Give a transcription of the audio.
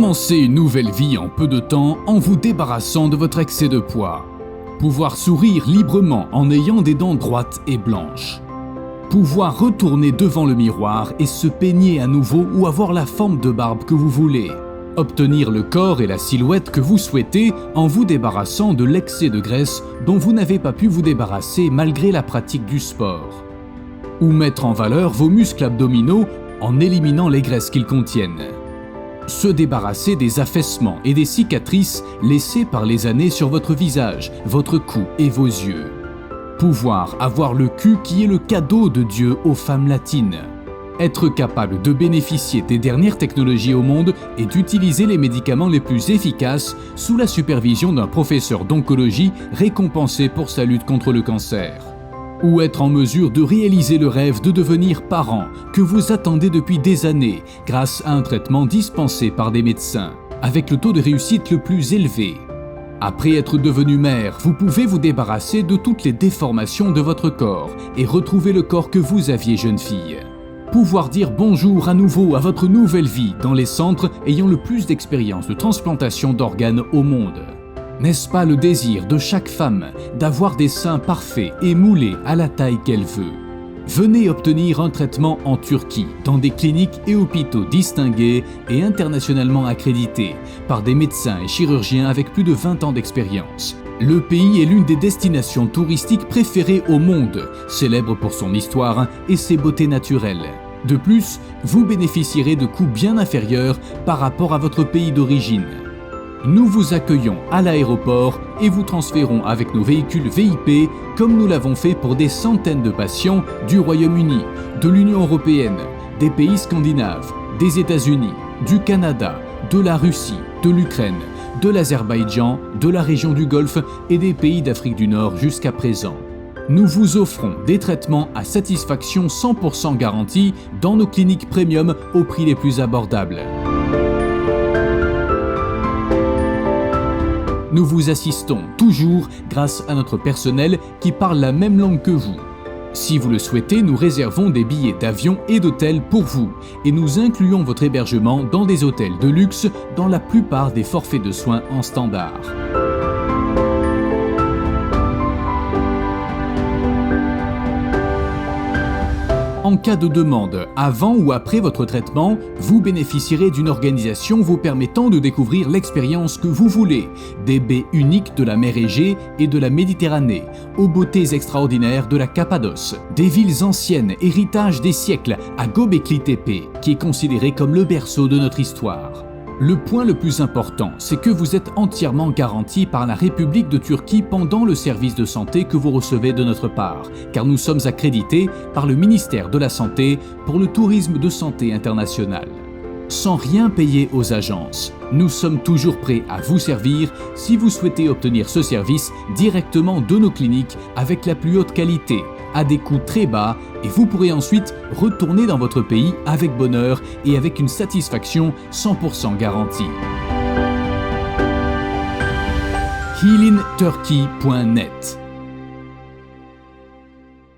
Commencez une nouvelle vie en peu de temps en vous débarrassant de votre excès de poids. Pouvoir sourire librement en ayant des dents droites et blanches. Pouvoir retourner devant le miroir et se peigner à nouveau ou avoir la forme de barbe que vous voulez. Obtenir le corps et la silhouette que vous souhaitez en vous débarrassant de l'excès de graisse dont vous n'avez pas pu vous débarrasser malgré la pratique du sport. Ou mettre en valeur vos muscles abdominaux en éliminant les graisses qu'ils contiennent. Se débarrasser des affaissements et des cicatrices laissées par les années sur votre visage, votre cou et vos yeux. Pouvoir avoir le cul qui est le cadeau de Dieu aux femmes latines. Être capable de bénéficier des dernières technologies au monde et d'utiliser les médicaments les plus efficaces sous la supervision d'un professeur d'oncologie récompensé pour sa lutte contre le cancer. Ou être en mesure de réaliser le rêve de devenir parent que vous attendez depuis des années grâce à un traitement dispensé par des médecins, avec le taux de réussite le plus élevé. Après être devenu mère, vous pouvez vous débarrasser de toutes les déformations de votre corps et retrouver le corps que vous aviez jeune fille. Pouvoir dire bonjour à nouveau à votre nouvelle vie dans les centres ayant le plus d'expérience de transplantation d'organes au monde. N'est-ce pas le désir de chaque femme d'avoir des seins parfaits et moulés à la taille qu'elle veut? Venez obtenir un traitement en Turquie, dans des cliniques et hôpitaux distingués et internationalement accrédités par des médecins et chirurgiens avec plus de 20 ans d'expérience. Le pays est l'une des destinations touristiques préférées au monde, célèbre pour son histoire et ses beautés naturelles. De plus, vous bénéficierez de coûts bien inférieurs par rapport à votre pays d'origine. Nous vous accueillons à l'aéroport et vous transférons avec nos véhicules VIP comme nous l'avons fait pour des centaines de patients du Royaume-Uni, de l'Union européenne, des pays scandinaves, des États-Unis, du Canada, de la Russie, de l'Ukraine, de l'Azerbaïdjan, de la région du Golfe et des pays d'Afrique du Nord jusqu'à présent. Nous vous offrons des traitements à satisfaction 100% garantie dans nos cliniques premium au prix les plus abordables. Nous vous assistons toujours grâce à notre personnel qui parle la même langue que vous. Si vous le souhaitez, nous réservons des billets d'avion et d'hôtel pour vous et nous incluons votre hébergement dans des hôtels de luxe dans la plupart des forfaits de soins en standard. En cas de demande, avant ou après votre traitement, vous bénéficierez d'une organisation vous permettant de découvrir l'expérience que vous voulez, des baies uniques de la mer Égée et de la Méditerranée, aux beautés extraordinaires de la Cappadoce, des villes anciennes, héritage des siècles, à Göbekli Tepe, qui est considéré comme le berceau de notre histoire. Le point le plus important, c'est que vous êtes entièrement garanti par la République de Turquie pendant le service de santé que vous recevez de notre part, car nous sommes accrédités par le ministère de la Santé pour le tourisme de santé international. Sans rien payer aux agences, nous sommes toujours prêts à vous servir si vous souhaitez obtenir ce service directement de nos cliniques avec la plus haute qualité, à des coûts très bas, et vous pourrez ensuite retourner dans votre pays avec bonheur et avec une satisfaction 100% garantie. healingturkey.net